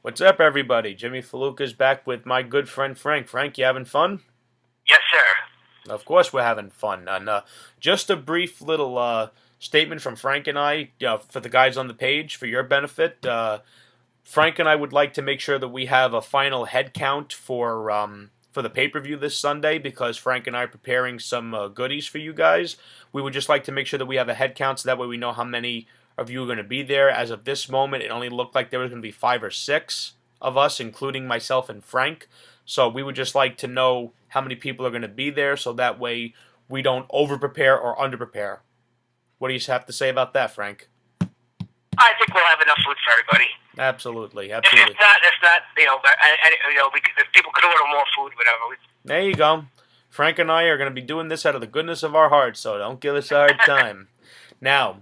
What's up, everybody? Jimmy Faluca's back with my good friend Frank. Frank, you having fun? Yes, sir. Of course, we're having fun. And just a brief little statement from Frank and I, for the guys on the page, for your benefit. Frank and I would like to make sure that we have a final head count for the pay per view this Sunday because Frank and I are preparing some goodies for you guys. We would just like to make sure that we have a head count so that way we know how many of you are going to be there. As of this moment, it only looked like there was going to be 5 or 6 of us, including myself and Frank. So we would just like to know how many people are going to be there so that way we don't over prepare or under prepare. What do you have to say about that, Frank? I think we'll have enough food for everybody. Absolutely, If absolutely. it's not, if people could order more food, whatever. There you go. Frank and I are going to be doing this out of the goodness of our hearts, so don't give us a hard time. Now,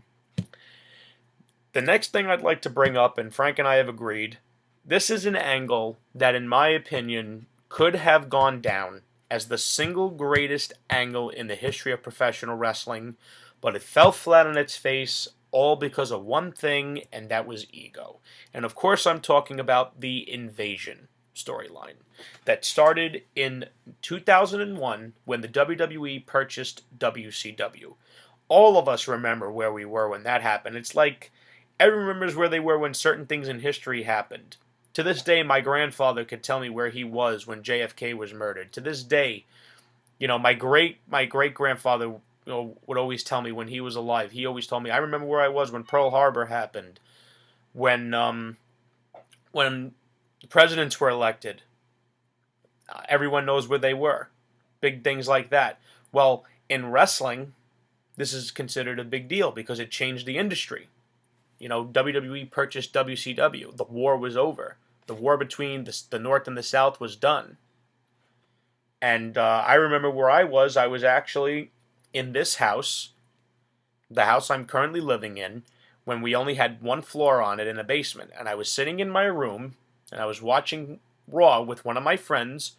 the next thing I'd like to bring up, and Frank and I have agreed, this is an angle that, in my opinion, could have gone down as the single greatest angle in the history of professional wrestling, but it fell flat on its face all because of one thing, and that was ego. And of course, I'm talking about the InVasion storyline that started in 2001 when the WWE purchased WCW. All of us remember where we were when that happened. It's like everyone remembers where they were when certain things in history happened. To this day, my grandfather could tell me where he was when JFK was murdered. To this day, my great grandfather would always tell me when he was alive. He always told me, I remember where I was when Pearl Harbor happened, when presidents were elected. Everyone knows where they were. Big things like that. Well, in wrestling, this is considered a big deal because it changed the industry. WWE purchased WCW. The war was over. The war between the North and the South was done. And I remember where I was. I was actually in this house, the house I'm currently living in, when we only had one floor on it in a basement. And I was sitting in my room, and I was watching Raw with one of my friends,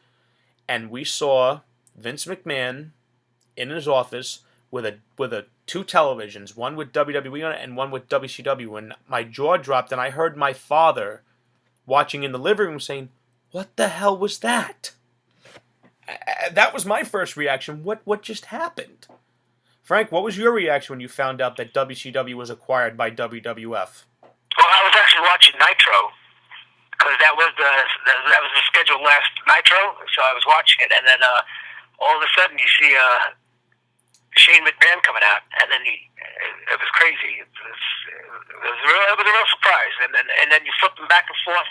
and we saw Vince McMahon in his office with a two televisions, one with WWE on it and one with WCW, and my jaw dropped, and I heard my father watching in the living room saying, "What the hell was that?" That was my first reaction. What just happened? Frank, what was your reaction when you found out that WCW was acquired by WWF? Well, I was actually watching Nitro because that was the scheduled last Nitro, so I was watching it, and then all of a sudden you see Shane McMahon coming out, and then it was crazy. It was a real surprise, and then you flip them back and forth.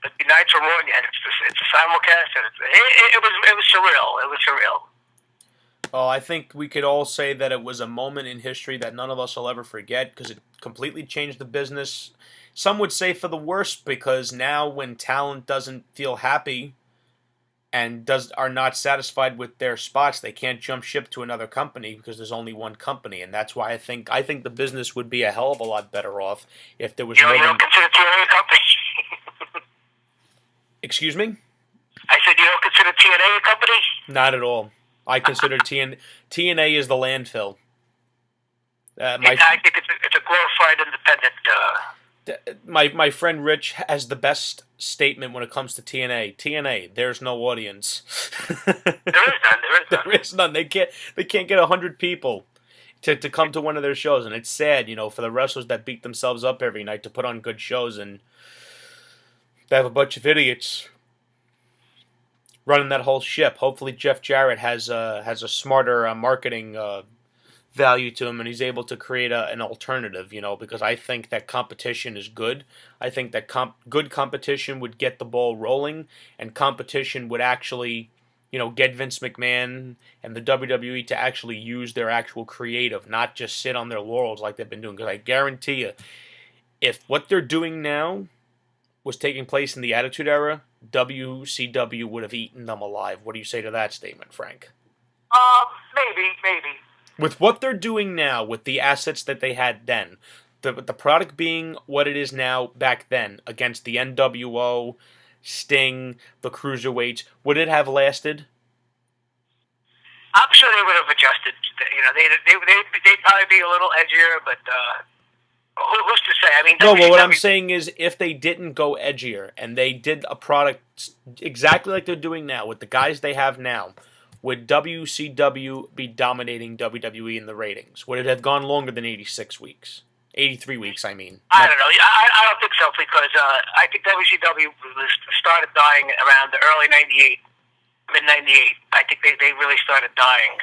The Nitro Raw, and it's a simulcast, and it was surreal. It was surreal. Oh, I think we could all say that it was a moment in history that none of us will ever forget because it completely changed the business. Some would say for the worse because now when talent doesn't feel happy and are not satisfied with their spots, they can't jump ship to another company because there's only one company, and that's why I think the business would be a hell of a lot better off if there was You more don't than. consider TNA a company? Excuse me? I said you don't consider TNA a company? Not at all. I consider TNA is the landfill. I think it's a glorified independent. My friend Rich has the best statement when it comes to TNA. TNA, there's no audience. There is none. There is none. There is none. They can't get 100 people to come to one of their shows, and it's sad, for the wrestlers that beat themselves up every night to put on good shows, and they have a bunch of idiots running that whole ship. Hopefully, Jeff Jarrett has a smarter marketing value to him, and he's able to create an alternative. Because I think that competition is good. I think that good competition would get the ball rolling, and competition would actually, get Vince McMahon and the WWE to actually use their actual creative, not just sit on their laurels like they've been doing. Because I guarantee you, if what they're doing now was taking place in the Attitude Era, WCW would have eaten them alive. What do you say to that statement, Frank? Maybe. With what they're doing now, with the assets that they had then, the product being what it is now back then, against the NWO, Sting, the Cruiserweights, would it have lasted? I'm sure they would have adjusted. They'd probably be a little edgier, but Who's to say? I mean, No, but what I'm WCW. saying is if they didn't go edgier and they did a product exactly like they're doing now with the guys they have now, would WCW be dominating WWE in the ratings? Would it have gone longer than 86 weeks? 83 weeks, I mean. I don't know. I don't think so because I think WCW started dying around the early '98, mid '98. I think they really started dying.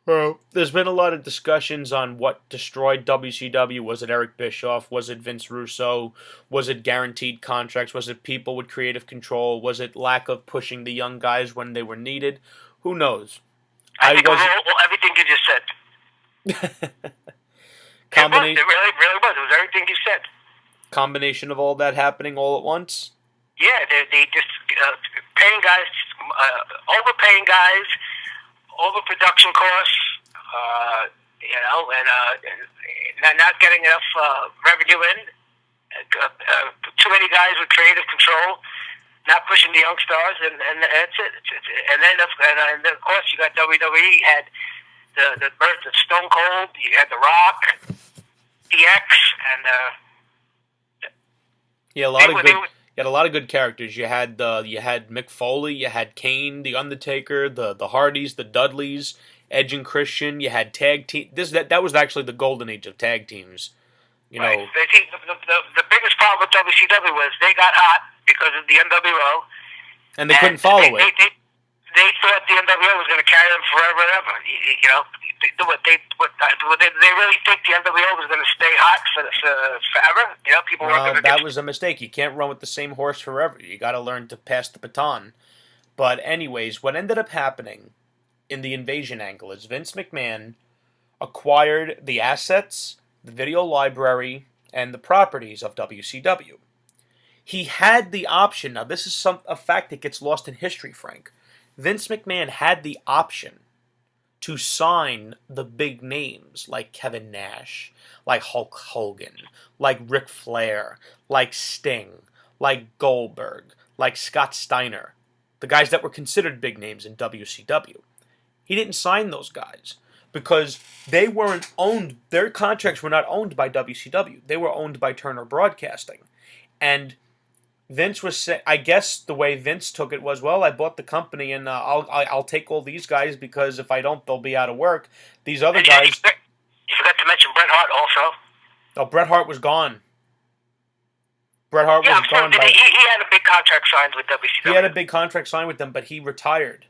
Well, there's been a lot of discussions on what destroyed WCW. Was it Eric Bischoff? Was it Vince Russo? Was it guaranteed contracts? Was it people with creative control? Was it lack of pushing the young guys when they were needed? Who knows? I think it was everything you just said. Combination. It really was. It was everything you said. Combination of all that happening all at once. Yeah, they just paying guys, overpaying guys, overproduction costs, and not getting enough revenue in. Too many guys with creative control, not pushing the young stars, and that's it. And then of course you got WWE had the birth of Stone Cold. You had The Rock, DX, and yeah, you had a lot of good characters. You had Mick Foley, you had Kane, The Undertaker, the Hardys, the Dudleys, Edge and Christian. You had tag team. That was actually the golden age of tag teams. You know, right. The biggest problem with WCW was they got hot because of the NWO, and they couldn't follow it. They thought the NWO was going to carry them forever and ever. You know, they really think the NWO was going to stay hot forever? You know, people weren't going to. That was a mistake. You can't run with the same horse forever. You got to learn to pass the baton. But anyways, what ended up happening in the InVasion angle is Vince McMahon acquired the assets, the video library, and the properties of WCW. He had the option. Now, this is a fact that gets lost in history, Frank. Vince McMahon had the option to sign the big names like Kevin Nash, like Hulk Hogan, like Ric Flair, like Sting, like Goldberg, like Scott Steiner, the guys that were considered big names in WCW. He didn't sign those guys because they weren't owned, their contracts were not owned by WCW. They were owned by Turner Broadcasting. And Vince was saying, I guess the way Vince took it was, well, I bought the company and I'll take all these guys because if I don't, they'll be out of work. These other guys. You forgot to mention Bret Hart also. Oh, Bret Hart was gone. Bret Hart was gone. He had a big contract signed with WCW. He had a big contract signed with them, but he retired.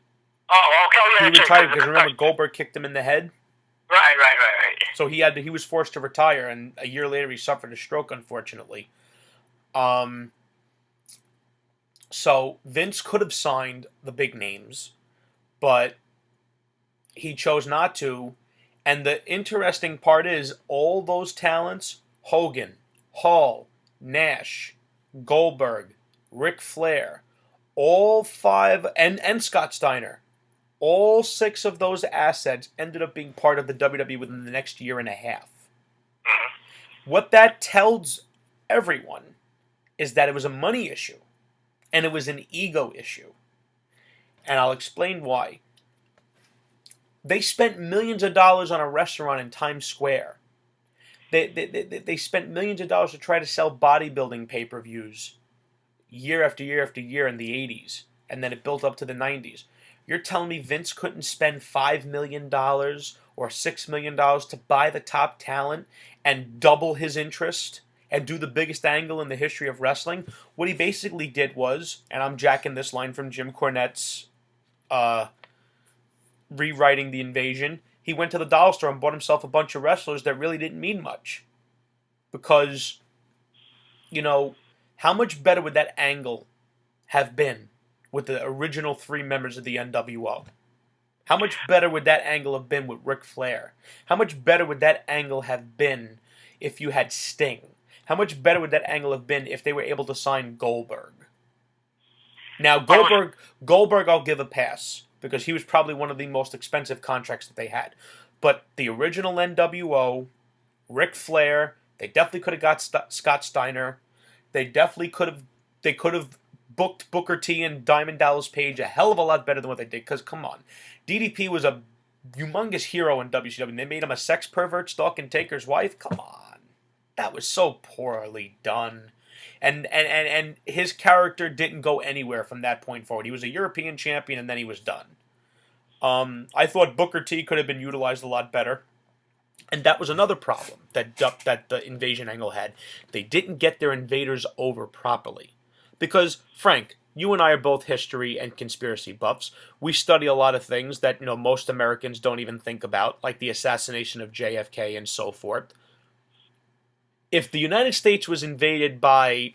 Oh, okay. Yeah, he retired because remember Goldberg kicked him in the head. Right. So he was forced to retire, and a year later he suffered a stroke, unfortunately. So Vince could have signed the big names, but he chose not to. And the interesting part is all those talents, Hogan, Hall, Nash, Goldberg, Ric Flair, all five, and Scott Steiner, all six of those assets ended up being part of the WWE within the next year and a half. What that tells everyone is that it was a money issue. And it was an ego issue. And I'll explain why. They spent millions of dollars on a restaurant in Times Square. They spent millions of dollars to try to sell bodybuilding pay-per-views year after year after year in the 80s. And then it built up to the 90s. You're telling me Vince couldn't spend $5 million or $6 million to buy the top talent and double his interest? And do the biggest angle in the history of wrestling? What he basically did was, and I'm jacking this line from Jim Cornette's rewriting the InVasion, he went to the dollar store and bought himself a bunch of wrestlers that really didn't mean much. Because, you know, how much better would that angle have been with the original three members of the NWO? How much better would that angle have been with Ric Flair? How much better would that angle have been if you had Sting? How much better would that angle have been if they were able to sign Goldberg? Now, Goldberg I'll give a pass, because he was probably one of the most expensive contracts that they had. But the original NWO, Ric Flair, they definitely could have got Scott Steiner. They definitely could have booked Booker T and Diamond Dallas Page a hell of a lot better than what they did. Because, come on, DDP was a humongous hero in WCW. And they made him a sex pervert stalking Taker's wife. Come on, that was so poorly done. And his character didn't go anywhere from that point forward. He was a European champion, and then he was done. I thought Booker T could have been utilized a lot better. And that was another problem that the Invasion angle had. They didn't get their invaders over properly. Because, Frank, you and I are both history and conspiracy buffs. We study a lot of things that most Americans don't even think about, like the assassination of JFK and so forth. If the United States was invaded by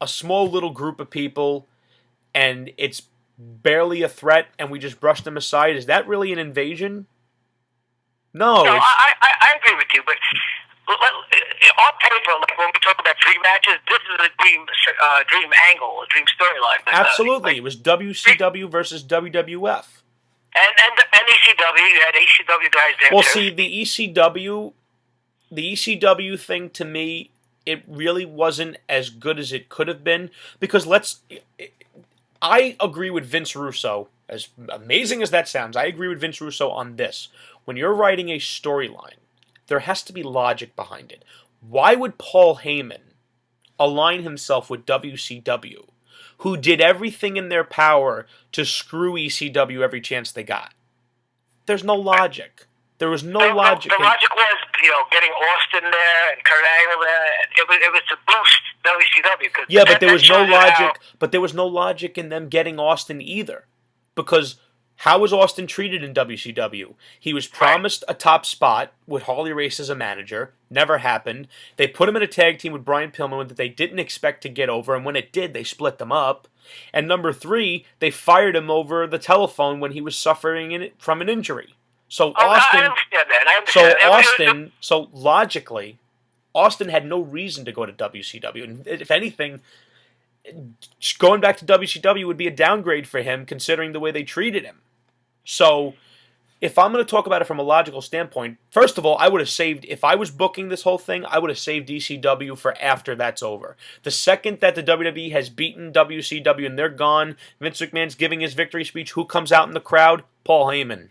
a small little group of people and it's barely a threat and we just brush them aside, is that really an invasion? No. I agree with you, but on paper, like when we talk about dream matches, this is a dream angle, a dream storyline. Absolutely. It was WCW versus WWF. And ECW, you had ECW guys there well, too. See, the ECW thing, to me, it really wasn't as good as it could have been, because I agree with Vince Russo, as amazing as that sounds, I agree with Vince Russo on this. When you're writing a storyline, there has to be logic behind it. Why would Paul Heyman align himself with WCW, who did everything in their power to screw ECW every chance they got? There's no logic. There was no logic. The logic was, getting Austin there and Kurt Angle there. It was to boost WCW. Yeah, but there was no logic. But there was no logic in them getting Austin either, because how was Austin treated in WCW? He was promised a top spot with Harley Race as a manager. Never happened. They put him in a tag team with Brian Pillman that they didn't expect to get over, and when it did, they split them up. And number 3, they fired him over the telephone when he was suffering from an injury. So Austin, I understand that. So logically, Austin had no reason to go to WCW. And if anything, going back to WCW would be a downgrade for him, considering the way they treated him. So, if I'm going to talk about it from a logical standpoint, first of all, I would have saved, if I was booking this whole thing, I would have saved ECW for after that's over. The second that the WWE has beaten WCW and they're gone, Vince McMahon's giving his victory speech, who comes out in the crowd? Paul Heyman.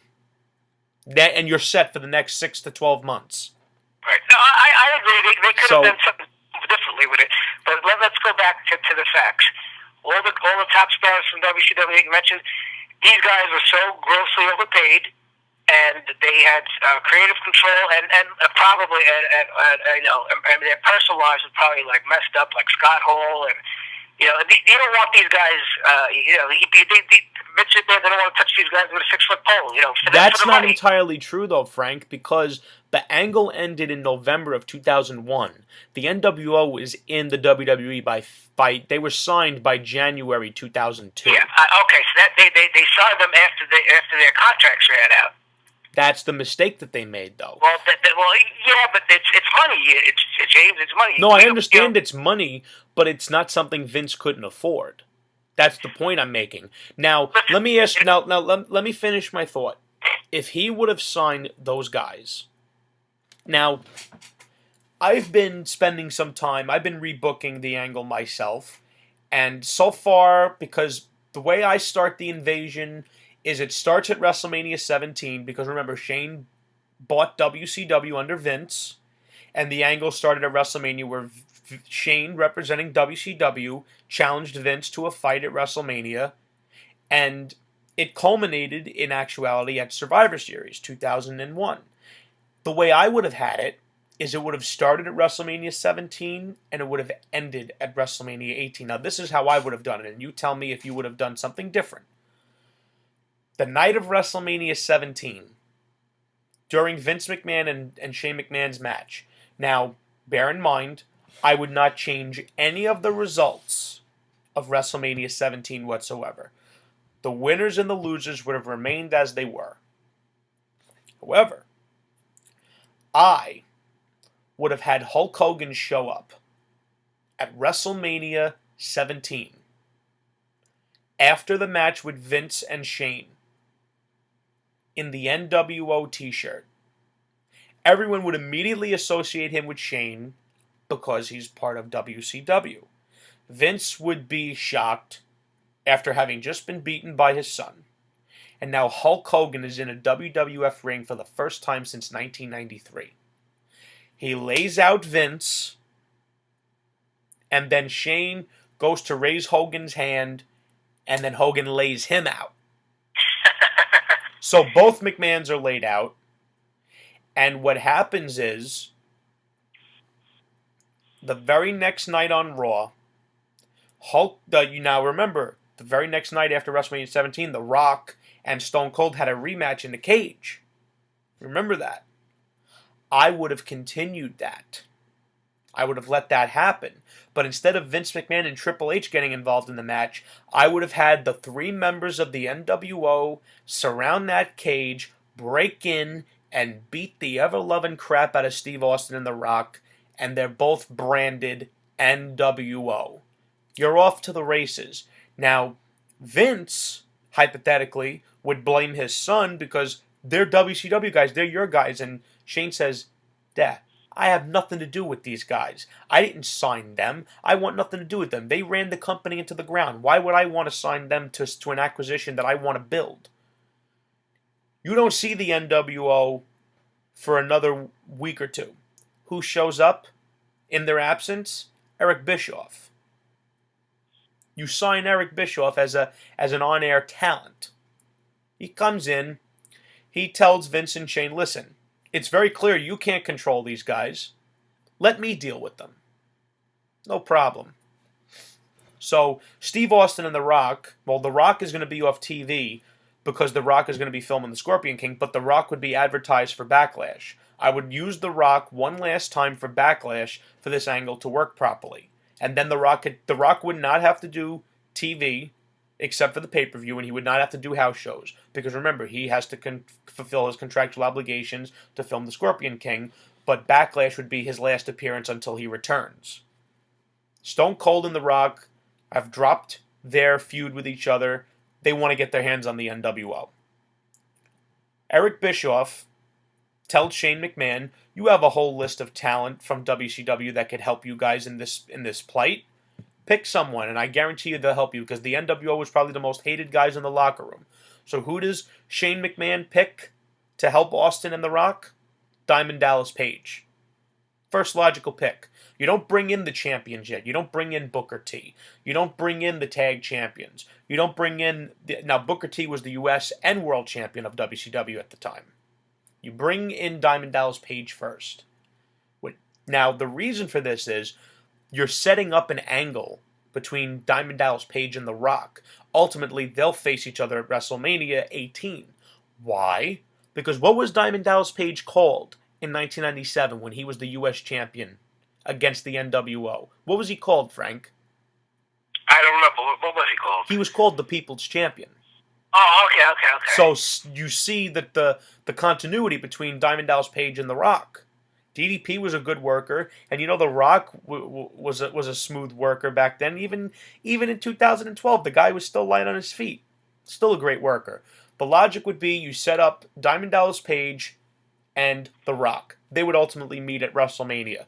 And you're set for the next 6 to 12 months. Right. No, I agree. They could have done something differently with it. But let's go back to the facts. All the top stars from WCW you mentioned, these guys were so grossly overpaid, and they had creative control, and probably their personal lives were probably like messed up, like Scott Hall, and you don't want these guys. Vince McMahon, they don't want to touch these guys with a 6-foot pole. That's not entirely true, though, Frank, because the angle ended in November of 2001. The NWO was in the WWE by they were signed by January 2002. Yeah, okay, so that they signed them after their contracts ran out. That's the mistake that they made, though. Well, yeah, but it's money. It's James. It's money. No, I understand it's money, but it's not something Vince couldn't afford. That's the point I'm making. Now, let me ask. Let me finish my thought. If he would have signed those guys, now, I've been spending some time. I've been rebooking the angle myself, and so far, because the way I start the Invasion is it starts at WrestleMania 17, because remember, Shane bought WCW under Vince, and the angle started at WrestleMania where Shane, representing WCW, challenged Vince to a fight at WrestleMania, and it culminated in actuality at Survivor Series 2001. The way I would have had it is it would have started at WrestleMania 17 and it would have ended at WrestleMania 18. Now, this is how I would have done it, and you tell me if you would have done something different. The night of WrestleMania 17, during Vince McMahon and Shane McMahon's match. Now, bear in mind, I would not change any of the results of WrestleMania 17 whatsoever. The winners and the losers would have remained as they were. However, I would have had Hulk Hogan show up at WrestleMania 17 after the match with Vince and Shane in the NWO t-shirt. Everyone would immediately associate him with Shane because he's part of WCW. Vince would be shocked after having just been beaten by his son. And now Hulk Hogan is in a WWF ring for the first time since 1993. He lays out Vince, and then Shane goes to raise Hogan's hand, and then Hogan lays him out. So both McMahons are laid out, and what happens is, the very next night on Raw, you now remember, the very next night after WrestleMania 17, The Rock and Stone Cold had a rematch in the cage. Remember that. I would have continued that. I would have let that happen. But instead of Vince McMahon and Triple H getting involved in the match, I would have had the 3 members of the NWO surround that cage, break in, and beat the ever-loving crap out of Steve Austin and The Rock, and they're both branded NWO. You're off to the races. Now, Vince, hypothetically, would blame his son because they're WCW guys, they're your guys, and Shane says, Dad, I have nothing to do with these guys. I didn't sign them. I want nothing to do with them. They ran the company into the ground. Why would I want to sign them to an acquisition that I want to build? You don't see the NWO for another week or two. Who shows up in their absence? Eric Bischoff. You sign Eric Bischoff as an on-air talent. He comes in. He tells Vince and Shane, listen, it's very clear you can't control these guys. Let me deal with them. No problem. So Steve Austin and The Rock, well, The Rock is going to be off TV because The Rock is going to be filming The Scorpion King, but The Rock would be advertised for Backlash. I would use The Rock one last time for Backlash for this angle to work properly. And then The Rock would not have to do TV except for the pay-per-view, and he would not have to do house shows. Because remember, he has to fulfill his contractual obligations to film The Scorpion King, but Backlash would be his last appearance until he returns. Stone Cold and The Rock have dropped their feud with each other. They want to get their hands on the NWO. Eric Bischoff tells Shane McMahon, you have a whole list of talent from WCW that could help you guys in this plight. Pick someone, and I guarantee you they'll help you, because the NWO was probably the most hated guys in the locker room. So who does Shane McMahon pick to help Austin and The Rock? Diamond Dallas Page. First logical pick. You don't bring in the champions yet. You don't bring in Booker T. You don't bring in the tag champions. You don't bring in... Now, Booker T was the U.S. and world champion of WCW at the time. You bring in Diamond Dallas Page first. Now, the reason for this is you're setting up an angle between Diamond Dallas Page and The Rock. Ultimately, they'll face each other at WrestleMania 18. Why? Because what was Diamond Dallas Page called in 1997 when he was the U.S. champion against the NWO? What was he called, Frank? I don't know, but what was he called? He was called the People's Champion. Oh, okay. So you see that the continuity between Diamond Dallas Page and The Rock. DDP was a good worker, and The Rock was a smooth worker back then. Even in 2012, the guy was still light on his feet. Still a great worker. The logic would be you set up Diamond Dallas Page and The Rock. They would ultimately meet at WrestleMania.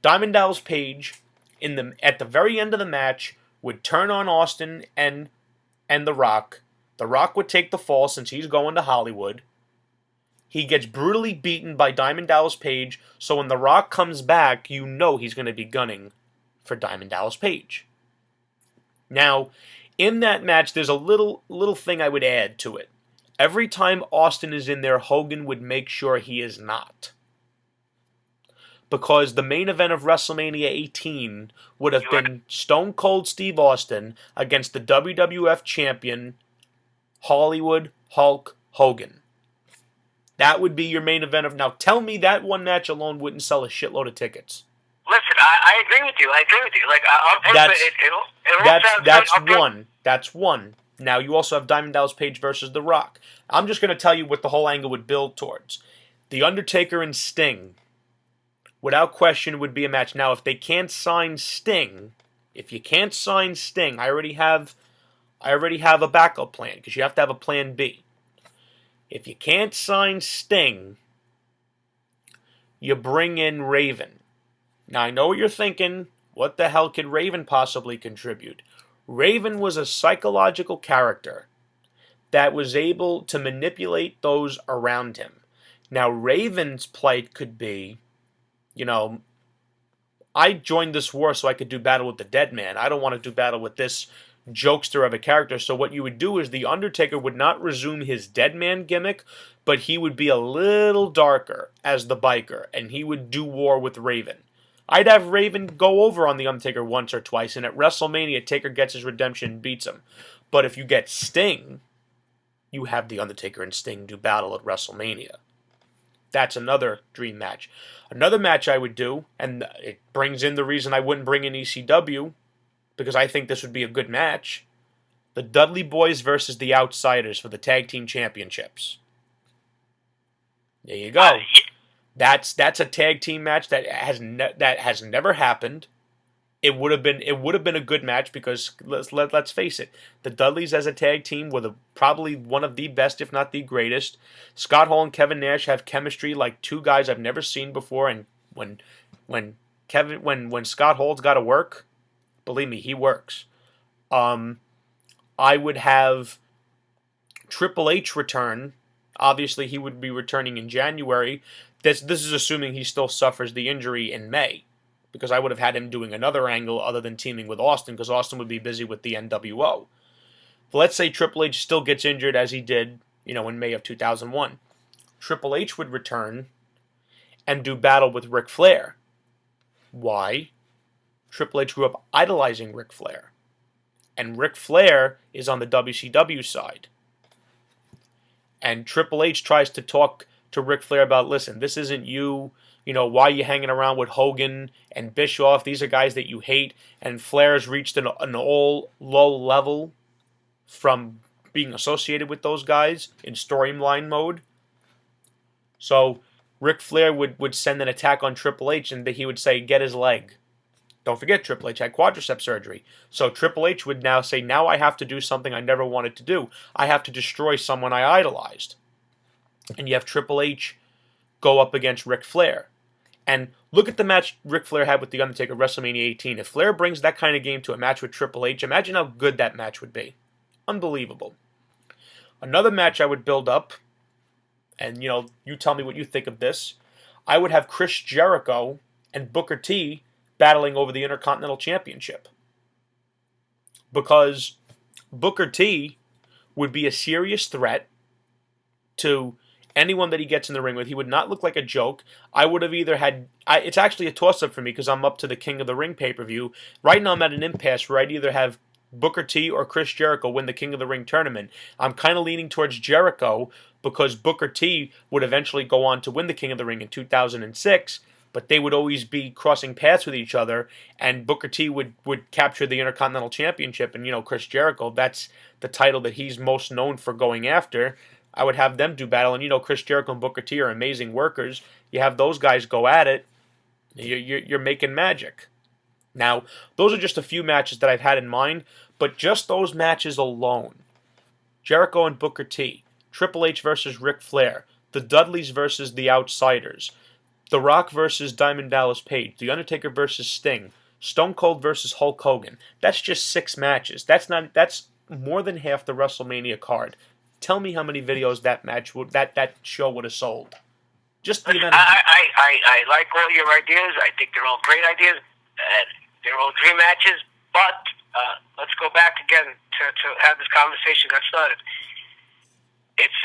Diamond Dallas Page, at the very end of the match, would turn on Austin and The Rock. The Rock would take the fall since he's going to Hollywood. He gets brutally beaten by Diamond Dallas Page, so when The Rock comes back, you know he's going to be gunning for Diamond Dallas Page. Now, in that match, there's a little thing I would add to it. Every time Austin is in there, Hogan would make sure he is not. Because the main event of WrestleMania 18 would have been Stone Cold Steve Austin against the WWF champion, Hollywood Hulk Hogan. That would be your main event of... Now, tell me that one match alone wouldn't sell a shitload of tickets. Listen, I agree with you. Like, that's one. That's one. Now, you also have Diamond Dallas Page versus The Rock. I'm just going to tell you what the whole angle would build towards. The Undertaker and Sting, without question, would be a match. Now, if they can't sign Sting, I already have a backup plan, because you have to have a plan B. If you can't sign Sting, you bring in Raven. Now, I know what you're thinking. What the hell could Raven possibly contribute? Raven was a psychological character that was able to manipulate those around him. Now, Raven's plight could be, you know, I joined this war so I could do battle with the dead man. I don't want to do battle with this jokester of a character. So what you would do is the Undertaker would not resume his dead man gimmick, but he would be a little darker as the biker, and he would do war with Raven. I'd have Raven go over on the Undertaker once or twice, and at WrestleMania, Taker gets his redemption and beats him. But if you get Sting, you have the Undertaker and Sting do battle at WrestleMania. That's another dream match. Another match I would do, and it brings in the reason I wouldn't bring in ECW, because I think this would be a good match. The Dudley Boys versus the Outsiders for the Tag Team Championships. There you go. That's a tag team match that has never happened. It would have been a good match because let's face it, the Dudleys as a tag team were probably one of the best, if not the greatest. Scott Hall and Kevin Nash have chemistry like two guys I've never seen before, and when Scott Hall's got to work, believe me, he works. I would have Triple H return. Obviously, he would be returning in January. This is assuming he still suffers the injury in May, because I would have had him doing another angle other than teaming with Austin, because Austin would be busy with the NWO. But let's say Triple H still gets injured as he did, in May of 2001. Triple H would return and do battle with Ric Flair. Why? Triple H grew up idolizing Ric Flair. And Ric Flair is on the WCW side. And Triple H tries to talk to Ric Flair about, listen, this isn't you. Why are you hanging around with Hogan and Bischoff? These are guys that you hate. And Flair's reached an all low level from being associated with those guys in storyline mode. So Ric Flair would send an attack on Triple H, and he would say, get his leg. Don't forget, Triple H had quadriceps surgery. So Triple H would now say, now I have to do something I never wanted to do. I have to destroy someone I idolized. And you have Triple H go up against Ric Flair. And look at the match Ric Flair had with The Undertaker at WrestleMania 18. If Flair brings that kind of game to a match with Triple H, imagine how good that match would be. Unbelievable. Another match I would build up, and you tell me what you think of this, I would have Chris Jericho and Booker T battling over the Intercontinental Championship. Because Booker T would be a serious threat to anyone that he gets in the ring with. He would not look like a joke. I would have either had... it's actually a toss-up for me because I'm up to the King of the Ring pay-per-view. Right now I'm at an impasse where I'd either have Booker T or Chris Jericho win the King of the Ring tournament. I'm kind of leaning towards Jericho because Booker T would eventually go on to win the King of the Ring in 2006, but they would always be crossing paths with each other, and Booker T would capture the Intercontinental Championship, and Chris Jericho, that's the title that he's most known for going after. I would have them do battle, and Chris Jericho and Booker T are amazing workers. You have those guys go at it, you're making magic. Now, those are just a few matches that I've had in mind, but just those matches alone, Jericho and Booker T, Triple H versus Ric Flair, the Dudleys versus the Outsiders, The Rock versus Diamond Dallas Page, The Undertaker versus Sting, Stone Cold versus Hulk Hogan. That's just 6 matches. That's more than half the WrestleMania card. Tell me how many videos that show would have sold. Just the event. I like all your ideas. I think they're all great ideas. They're all dream matches. But let's go back again to have this conversation got started. It's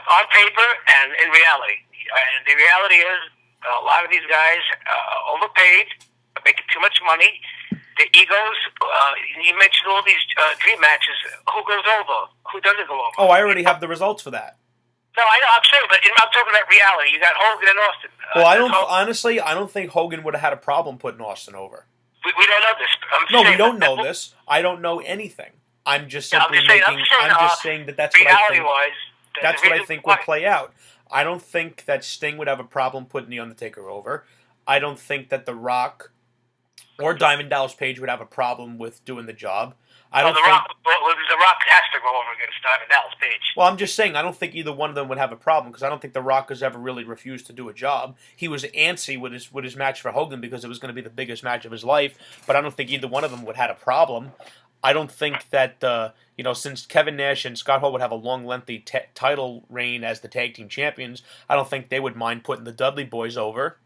on paper and in reality. And the reality is, a lot of these guys are overpaid, are making too much money. The egos, you mentioned all these dream matches. Who goes over? Who doesn't go over? Oh, I already have the results for that. No, I know, I'm saying, but I'm talking about reality. You got Hogan and Austin. Well, I don't think Hogan would have had a problem putting Austin over. We don't know this. We don't know this. I don't know anything. I'm just simply saying that that's what I think would play out. I don't think that Sting would have a problem putting The Undertaker over. I don't think that The Rock or Diamond Dallas Page would have a problem with doing the job. The Rock has to go over against Diamond Dallas Page. Well, I'm just saying, I don't think either one of them would have a problem because I don't think The Rock has ever really refused to do a job. He was antsy with his match for Hogan because it was going to be the biggest match of his life, but I don't think either one of them would have had a problem. I don't think that since Kevin Nash and Scott Hall would have a long, lengthy title reign as the tag team champions, I don't think they would mind putting the Dudley Boys over.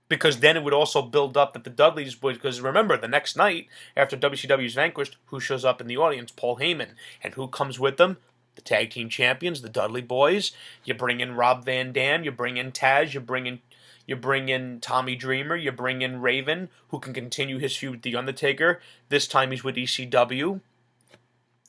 Because then it would also build up that the Dudleys would, because remember, the next night, after WCW is vanquished, who shows up in the audience? Paul Heyman. And who comes with them? The tag team champions, the Dudley Boys. You bring in Rob Van Dam, you bring in Taz, you bring in Tommy Dreamer, you bring in Raven, who can continue his feud with The Undertaker. This time he's with ECW.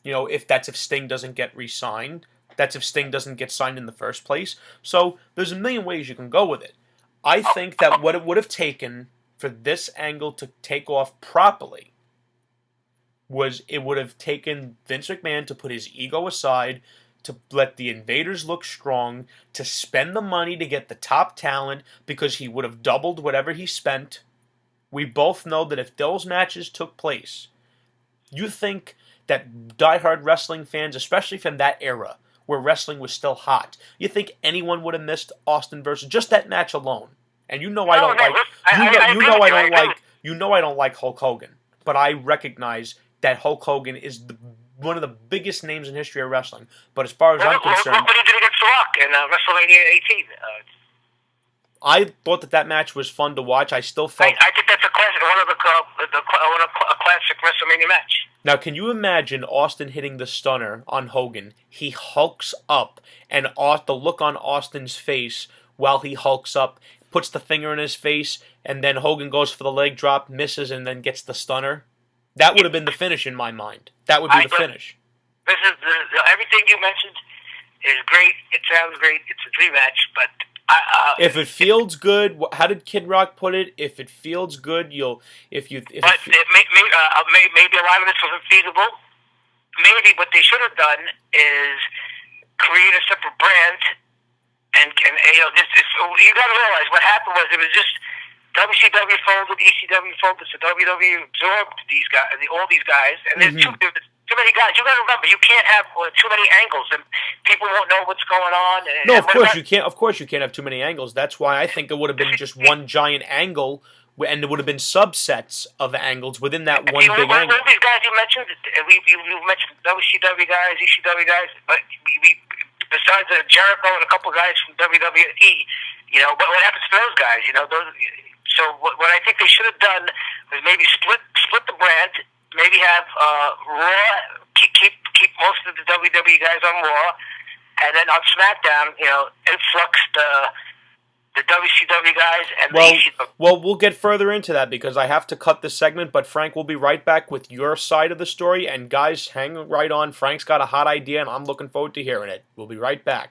If Sting doesn't get re-signed. That's if Sting doesn't get signed in the first place. So there's a million ways you can go with it. I think that what it would have taken for this angle to take off properly was it would have taken Vince McMahon to put his ego aside, to let the Invaders look strong, to spend the money to get the top talent, because he would have doubled whatever he spent. We both know that if those matches took place, you think that diehard wrestling fans, especially from that era, where wrestling was still hot, you think anyone would have missed Austin versus just that match alone? And I don't like Hulk Hogan, but I recognize that Hulk Hogan is one of the biggest names in history of wrestling. But as far as I'm concerned, look what he did against The Rock in WrestleMania 18. I thought that match was fun to watch. I still felt. I think that's a classic, a classic WrestleMania match. Now, can you imagine Austin hitting the stunner on Hogan? He hulks up, and the look on Austin's face while he hulks up, puts the finger in his face, and then Hogan goes for the leg drop, misses, and then gets the stunner. That would have been the finish in my mind. That would be the finish. This is everything you mentioned is great. It sounds great. It's a dream match, but if it feels good, how did Kid Rock put it? If it feels good, maybe a lot of this wasn't feasible. Maybe what they should have done is create a separate brand, and you got to realize what happened was it was just WCW folded, ECW folded, so WWE absorbed all these guys, and there's too many guys. You got to remember, you can't have too many angles, and people won't know what's going on. No, of course you can't. Of course you can't have too many angles. That's why I think it would have been just one giant angle, and it would have been subsets of angles within that one big angle. All these guys you mentioned, you mentioned WCW guys, ECW guys, but we besides Jericho and a couple guys from WWE, what happens to those guys? So what I think they should have done was maybe split the brand. Maybe have Raw, keep most of the WWE guys on Raw, and then on SmackDown, influx the WCW guys and the ECW. Well, we'll get further into that because I have to cut this segment, but Frank will be right back with your side of the story. And guys, hang right on. Frank's got a hot idea, and I'm looking forward to hearing it. We'll be right back.